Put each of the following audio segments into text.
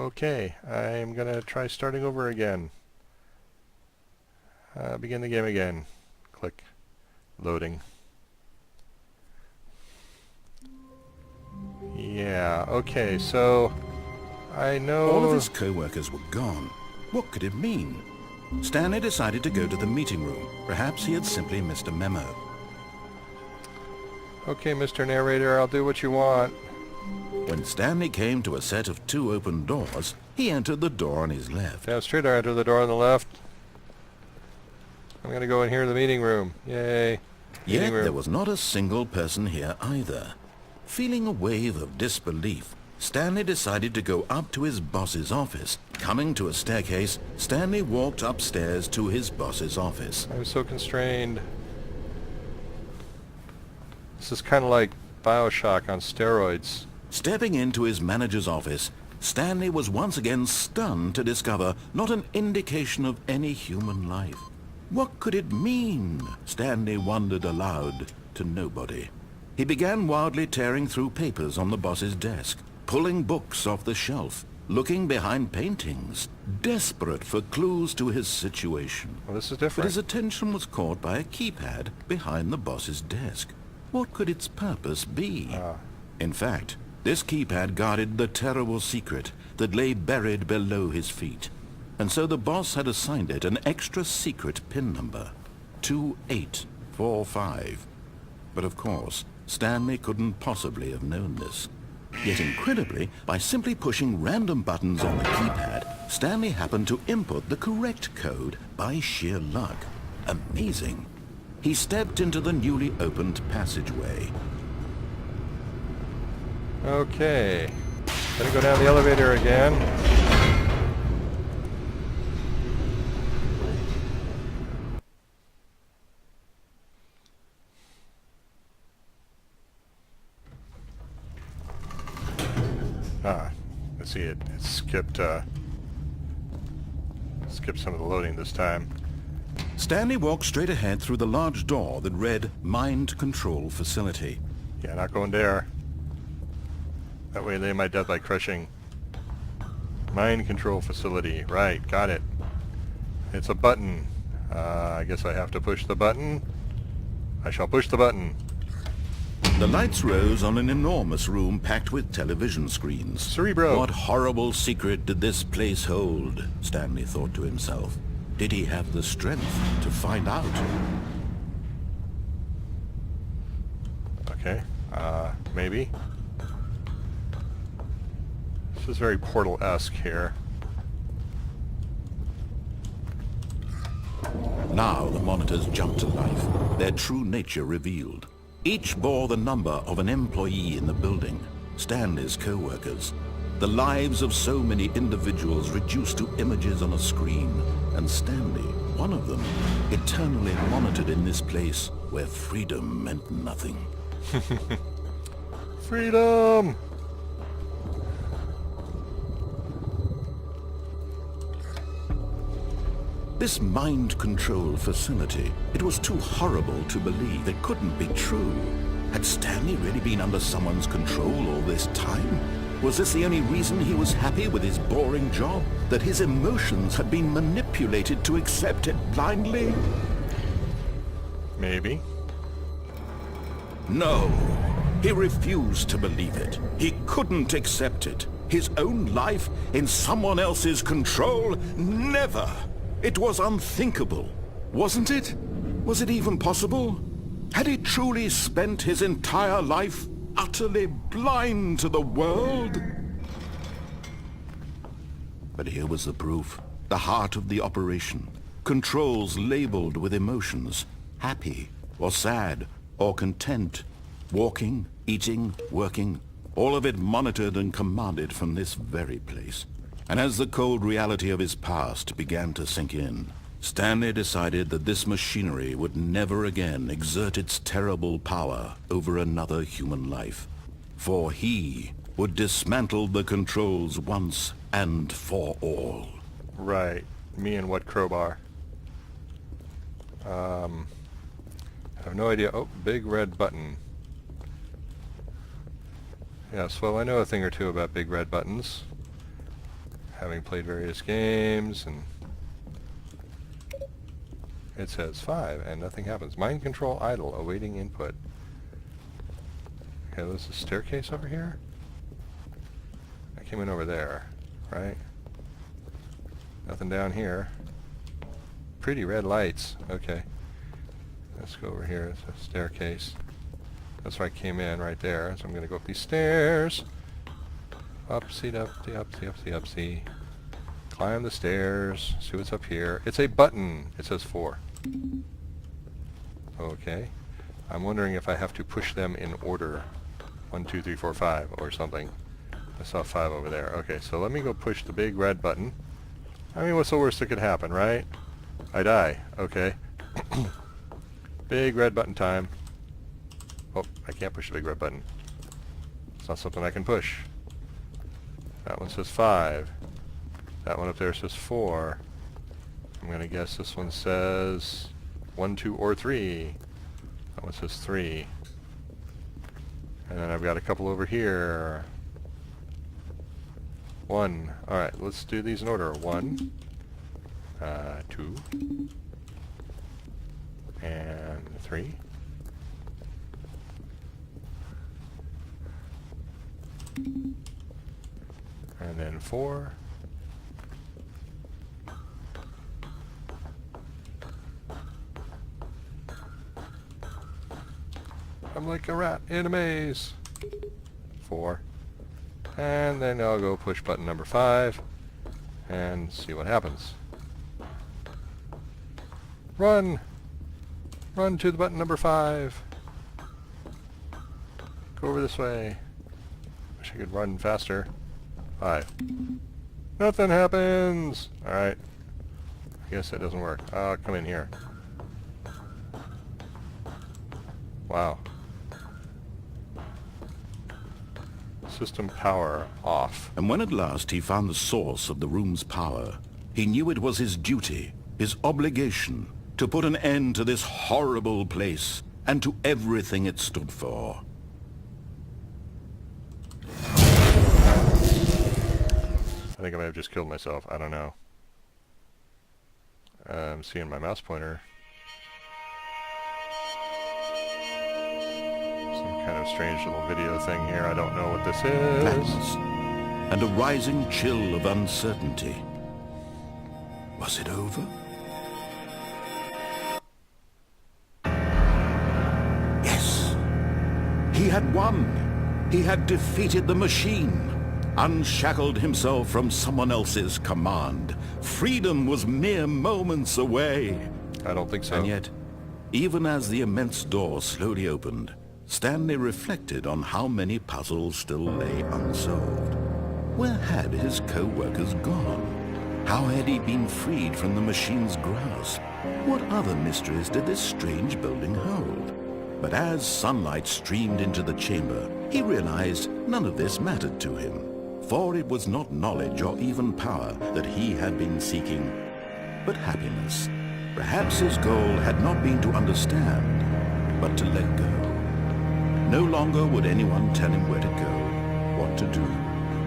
Okay, I'm gonna try starting over again. Begin the game again. Click. Loading. Yeah, okay, so I know... All of his co-workers were gone. What could it mean? Stanley decided to go to the meeting room. Perhaps he had simply missed a memo. Okay, Mr. Narrator, I'll do what you want. When Stanley came to a set of 2 open doors, he entered the door on his left. Down straight, I enter the door on the left. I'm gonna go in here in the meeting room. Yay. Yet there was not a single person here either. Feeling a wave of disbelief, Stanley decided to go up to his boss's office. Coming to a staircase, Stanley walked upstairs to his boss's office. I'm so constrained. This is kind of like BioShock on steroids. Stepping into his manager's office, Stanley was once again stunned to discover not an indication of any human life. What could it mean? Stanley wondered aloud to nobody. He began wildly tearing through papers on the boss's desk, pulling books off the shelf, looking behind paintings, desperate for clues to his situation. Well, this is But different. his attention was caught by a keypad behind the boss's desk. What could its purpose be? In fact, this keypad guarded the terrible secret that lay buried below his feet. And so the boss had assigned it an extra secret PIN number, 2845. But of course, Stanley couldn't possibly have known this. Yet incredibly, by simply pushing random buttons on the keypad, Stanley happened to input the correct code by sheer luck. Amazing. He stepped into the newly opened passageway. Okay. Gonna go down the elevator again. Let's see, it skipped some of the loading this time. Stanley walked straight ahead through the large door that read Mind Control Facility. Yeah, not going there. That way they might die by crushing. Mind control facility. Right, got it. It's a button. I guess I have to push the button. I shall push the button. The lights rose on an enormous room packed with television screens. Cerebro. What horrible secret did this place hold? Stanley thought to himself. Did he have the strength to find out? Okay, maybe. This is very Portal-esque here. Now the monitors jumped to life, their true nature revealed. Each bore the number of an employee in the building, Stanley's co-workers. The lives of so many individuals reduced to images on a screen, and Stanley, one of them, eternally monitored in this place where freedom meant nothing. Freedom! This mind control facility, it was too horrible to believe. It couldn't be true. Had Stanley really been under someone's control all this time? Was this the only reason he was happy with his boring job? That his emotions had been manipulated to accept it blindly? Maybe. No. He refused to believe it. He couldn't accept it. His own life in someone else's control? Never! It was unthinkable, wasn't it? Was it even possible? Had he truly spent his entire life utterly blind to the world? But here was the proof. The heart of the operation. Controls labeled with emotions. Happy, or sad, or content. Walking, eating, working. All of it monitored and commanded from this very place. And as the cold reality of his past began to sink in, Stanley decided that this machinery would never again exert its terrible power over another human life. For he would dismantle the controls once and for all. Right. Me and what crowbar? I have no idea. Oh, big red button. Yes, well, I know a thing or two about big red buttons. having played various games, and it says 5 and nothing happens. Mind control idle, awaiting input. Okay, there's a staircase over here. I came in over there, right? Nothing down here. Pretty red lights. Okay. Let's go over here. It's a staircase. That's where I came in, right there. So I'm going to go up these stairs. Upsy, upsy, upsy, upsy, upsy. Climb the stairs. See what's up here. It's a button. It says 4. Okay. I'm wondering if I have to push them in order. 1, 2, 3, 4, 5 or something. I saw 5 over there. Okay, so let me go push the big red button. I mean, what's the worst that could happen, right? I die. Okay. Big red button time. Oh, I can't push the big red button. It's not something I can push. That one says 5. That one up there says 4. I'm going to guess this one says 1, 2, or 3. That one says 3. And then I've got a couple over here. 1. Alright, let's do these in order. 1, 2, and 3. And then 4. I'm like a rat in a maze. 4. And then I'll go push button number 5 and see what happens. Run! Run to the button number 5. Go over this way. Wish I could run faster. 5. Nothing happens! Alright. I guess that doesn't work. I'll come in here. Wow. System power off. And when at last he found the source of the room's power, he knew it was his duty, his obligation, to put an end to this horrible place and to everything it stood for. I think I may have just killed myself. I don't know. I'm seeing my mouse pointer. Some kind of strange little video thing here. I don't know what this is. Facts, and a rising chill of uncertainty. Was it over? Yes! He had won! He had defeated the machine! Unshackled himself from someone else's command. Freedom was mere moments away. I don't think so. And yet, even as the immense door slowly opened, Stanley reflected on how many puzzles still lay unsolved. Where had his co-workers gone? How had he been freed from the machine's grasp? What other mysteries did this strange building hold? But as sunlight streamed into the chamber, he realized none of this mattered to him. For it was not knowledge or even power that he had been seeking, but happiness. Perhaps his goal had not been to understand, but to let go. No longer would anyone tell him where to go, what to do,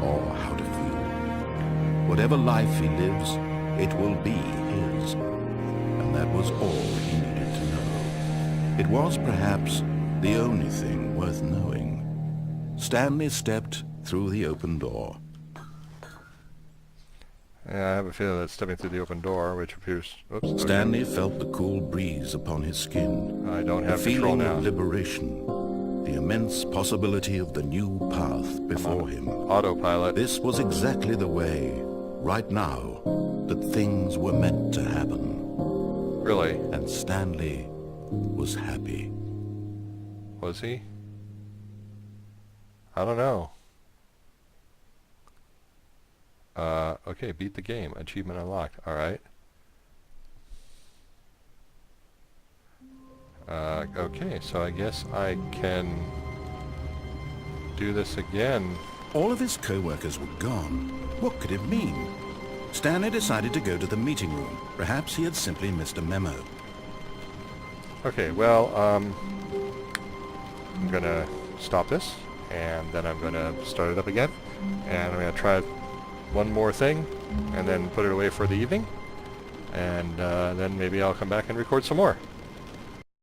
or how to feel. Whatever life he lives, it will be his. And that was all he needed to know. It was perhaps the only thing worth knowing. Stanley stepped through the open door. Yeah, I have a feeling that stepping through the open door, which appears... Oops. Stanley felt the cool breeze upon his skin. I don't have the control feeling now. of liberation. The immense possibility of the new path before him. Autopilot. This was exactly the way, right now, that things were meant to happen. Really? And Stanley was happy. Was he? I don't know. Okay, beat the game. Achievement unlocked. Alright. Okay, so I guess I can do this again. All of his co-workers were gone. What could it mean? Stanley decided to go to the meeting room. Perhaps he had simply missed a memo. Okay, well, I'm gonna stop this, and then I'm gonna start it up again, and I'm gonna try one more thing, and then put it away for the evening. And then maybe I'll come back and record some more.